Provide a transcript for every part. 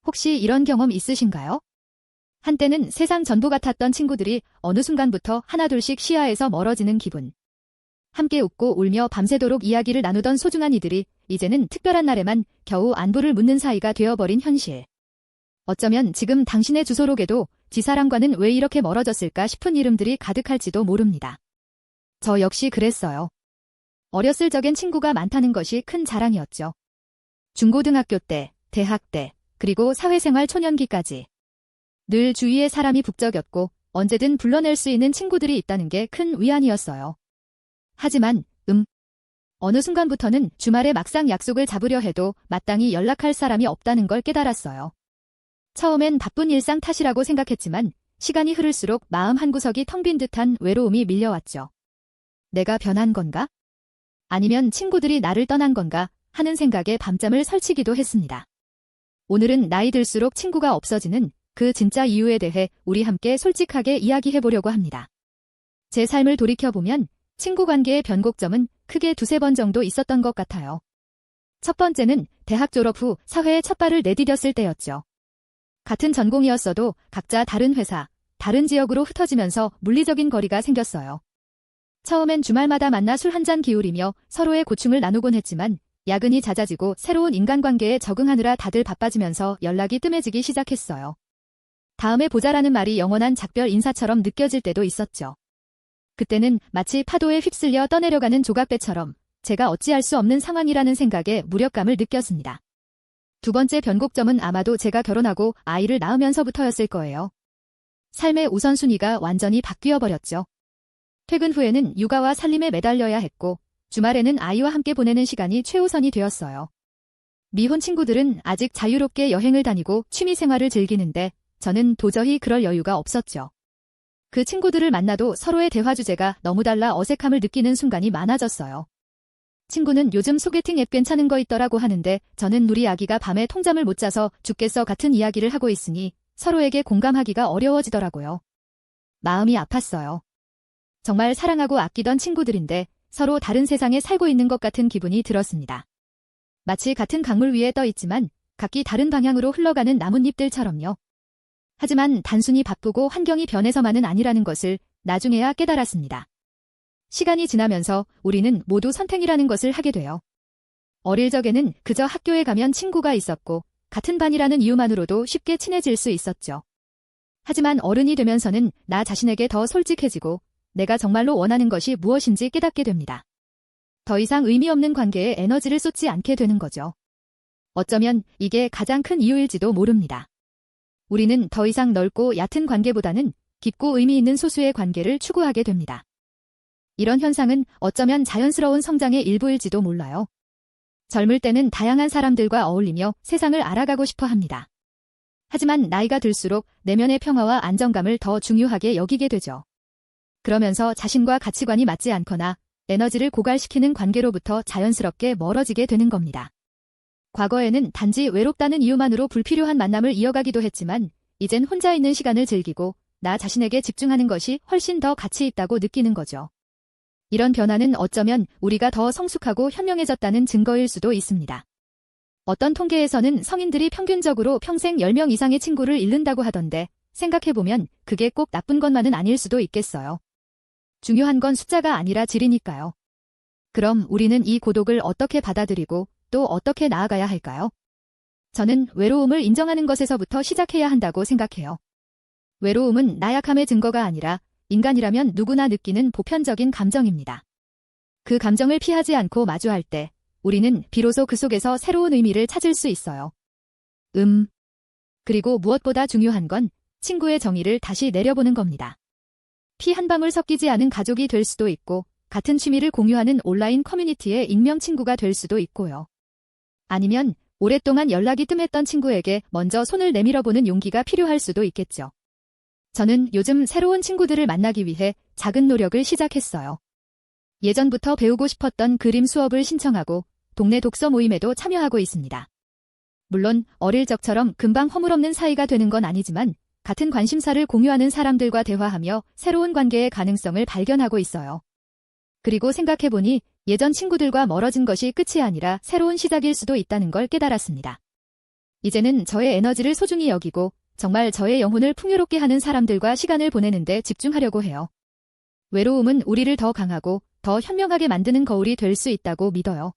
혹시 이런 경험 있으신가요? 한때는 세상 전부 같았던 친구들이 어느 순간부터 하나둘씩 시야에서 멀어지는 기분. 함께 웃고 울며 밤새도록 이야기를 나누던 소중한 이들이 이제는 특별한 날에만 겨우 안부를 묻는 사이가 되어버린 현실. 어쩌면 지금 당신의 주소록에도 지사람과는 왜 이렇게 멀어졌을까 싶은 이름들이 가득할지도 모릅니다. 저 역시 그랬어요. 어렸을 적엔 친구가 많다는 것이 큰 자랑이었죠. 중고등학교 때, 대학 때, 그리고 사회생활 초년기까지. 늘 주위에 사람이 북적였고 언제든 불러낼 수 있는 친구들이 있다는 게 큰 위안이었어요. 하지만 어느 순간부터는 주말에 막상 약속을 잡으려 해도 마땅히 연락할 사람이 없다는 걸 깨달았어요. 처음엔 바쁜 일상 탓이라고 생각했지만 시간이 흐를수록 마음 한구석이 텅 빈 듯한 외로움이 밀려왔죠. 내가 변한 건가? 아니면 친구들이 나를 떠난 건가 하는 생각에 밤잠을 설치기도 했습니다. 오늘은 나이 들수록 친구가 없어지는 그 진짜 이유에 대해 우리 함께 솔직하게 이야기해보려고 합니다. 제 삶을 돌이켜보면 친구 관계의 변곡점은 크게 두세 번 정도 있었던 것 같아요. 첫 번째는 대학 졸업 후 사회에 첫 발을 내디뎠을 때였죠. 같은 전공이었어도 각자 다른 회사, 다른 지역으로 흩어지면서 물리적인 거리가 생겼어요. 처음엔 주말마다 만나 술 한잔 기울이며 서로의 고충을 나누곤 했지만 야근이 잦아지고 새로운 인간관계에 적응하느라 다들 바빠지면서 연락이 뜸해지기 시작했어요. 다음에 보자라는 말이 영원한 작별 인사처럼 느껴질 때도 있었죠. 그때는 마치 파도에 휩쓸려 떠내려가는 조각배처럼 제가 어찌할 수 없는 상황이라는 생각에 무력감을 느꼈습니다. 두 번째 변곡점은 아마도 제가 결혼하고 아이를 낳으면서부터였을 거예요. 삶의 우선순위가 완전히 바뀌어 버렸죠. 퇴근 후에는 육아와 살림에 매달려야 했고 주말에는 아이와 함께 보내는 시간이 최우선이 되었어요. 미혼 친구들은 아직 자유롭게 여행을 다니고 취미생활을 즐기는데 저는 도저히 그럴 여유가 없었죠. 그 친구들을 만나도 서로의 대화 주제가 너무 달라 어색함을 느끼는 순간이 많아졌어요. 친구는 요즘 소개팅 앱 괜찮은 거 있더라고 하는데 저는 우리 아기가 밤에 통잠을 못 자서 죽겠어 같은 이야기를 하고 있으니 서로에게 공감하기가 어려워지더라고요. 마음이 아팠어요. 정말 사랑하고 아끼던 친구들인데 서로 다른 세상에 살고 있는 것 같은 기분이 들었습니다. 마치 같은 강물 위에 떠 있지만 각기 다른 방향으로 흘러가는 나뭇잎들처럼요. 하지만 단순히 바쁘고 환경이 변해서만은 아니라는 것을 나중에야 깨달았습니다. 시간이 지나면서 우리는 모두 선택이라는 것을 하게 돼요. 어릴 적에는 그저 학교에 가면 친구가 있었고 같은 반이라는 이유만으로도 쉽게 친해질 수 있었죠. 하지만 어른이 되면서는 나 자신에게 더 솔직해지고 내가 정말로 원하는 것이 무엇인지 깨닫게 됩니다. 더 이상 의미 없는 관계에 에너지를 쏟지 않게 되는 거죠. 어쩌면 이게 가장 큰 이유일지도 모릅니다. 우리는 더 이상 넓고 얕은 관계보다는 깊고 의미 있는 소수의 관계를 추구하게 됩니다. 이런 현상은 어쩌면 자연스러운 성장의 일부일지도 몰라요. 젊을 때는 다양한 사람들과 어울리며 세상을 알아가고 싶어 합니다. 하지만 나이가 들수록 내면의 평화와 안정감을 더 중요하게 여기게 되죠. 그러면서 자신과 가치관이 맞지 않거나 에너지를 고갈시키는 관계로부터 자연스럽게 멀어지게 되는 겁니다. 과거에는 단지 외롭다는 이유만으로 불필요한 만남을 이어가기도 했지만 이젠 혼자 있는 시간을 즐기고 나 자신에게 집중하는 것이 훨씬 더 가치 있다고 느끼는 거죠. 이런 변화는 어쩌면 우리가 더 성숙하고 현명해졌다는 증거일 수도 있습니다. 어떤 통계에서는 성인들이 평균적으로 평생 10명 이상의 친구를 잃는다고 하던데 생각해보면 그게 꼭 나쁜 것만은 아닐 수도 있겠어요. 중요한 건 숫자가 아니라 질이니까요. 그럼 우리는 이 고독을 어떻게 받아들이고 또 어떻게 나아가야 할까요? 저는 외로움을 인정하는 것에서부터 시작해야 한다고 생각해요. 외로움은 나약함의 증거가 아니라 인간이라면 누구나 느끼는 보편적인 감정입니다. 그 감정을 피하지 않고 마주할 때 우리는 비로소 그 속에서 새로운 의미를 찾을 수 있어요. 그리고 무엇보다 중요한 건 친구의 정의를 다시 내려보는 겁니다. 피 한 방울 섞이지 않은 가족이 될 수도 있고 같은 취미를 공유하는 온라인 커뮤니티의 익명 친구가 될 수도 있고요. 아니면 오랫동안 연락이 뜸했던 친구에게 먼저 손을 내밀어보는 용기가 필요할 수도 있겠죠. 저는 요즘 새로운 친구들을 만나기 위해 작은 노력을 시작했어요. 예전부터 배우고 싶었던 그림 수업을 신청하고 동네 독서 모임에도 참여하고 있습니다. 물론 어릴 적처럼 금방 허물없는 사이가 되는 건 아니지만 같은 관심사를 공유하는 사람들과 대화하며 새로운 관계의 가능성을 발견하고 있어요. 그리고 생각해보니 예전 친구들과 멀어진 것이 끝이 아니라 새로운 시작일 수도 있다는 걸 깨달았습니다. 이제는 저의 에너지를 소중히 여기고 정말 저의 영혼을 풍요롭게 하는 사람들과 시간을 보내는데 집중하려고 해요. 외로움은 우리를 더 강하고 더 현명하게 만드는 거울이 될 수 있다고 믿어요.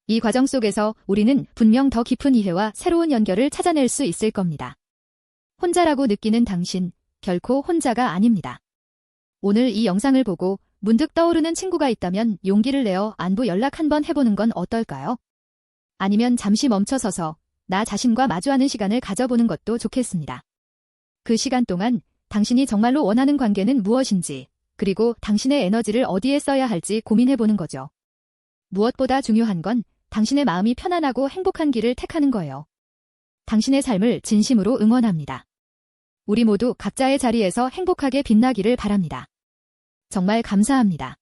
이 과정 속에서 우리는 분명 더 깊은 이해와 새로운 연결을 찾아낼 수 있을 겁니다. 혼자라고 느끼는 당신, 결코 혼자가 아닙니다. 오늘 이 영상을 보고 문득 떠오르는 친구가 있다면 용기를 내어 안부 연락 한번 해보는 건 어떨까요? 아니면 잠시 멈춰서서 나 자신과 마주하는 시간을 가져보는 것도 좋겠습니다. 그 시간 동안 당신이 정말로 원하는 관계는 무엇인지, 그리고 당신의 에너지를 어디에 써야 할지 고민해보는 거죠. 무엇보다 중요한 건 당신의 마음이 편안하고 행복한 길을 택하는 거예요. 당신의 삶을 진심으로 응원합니다. 우리 모두 각자의 자리에서 행복하게 빛나기를 바랍니다. 정말 감사합니다.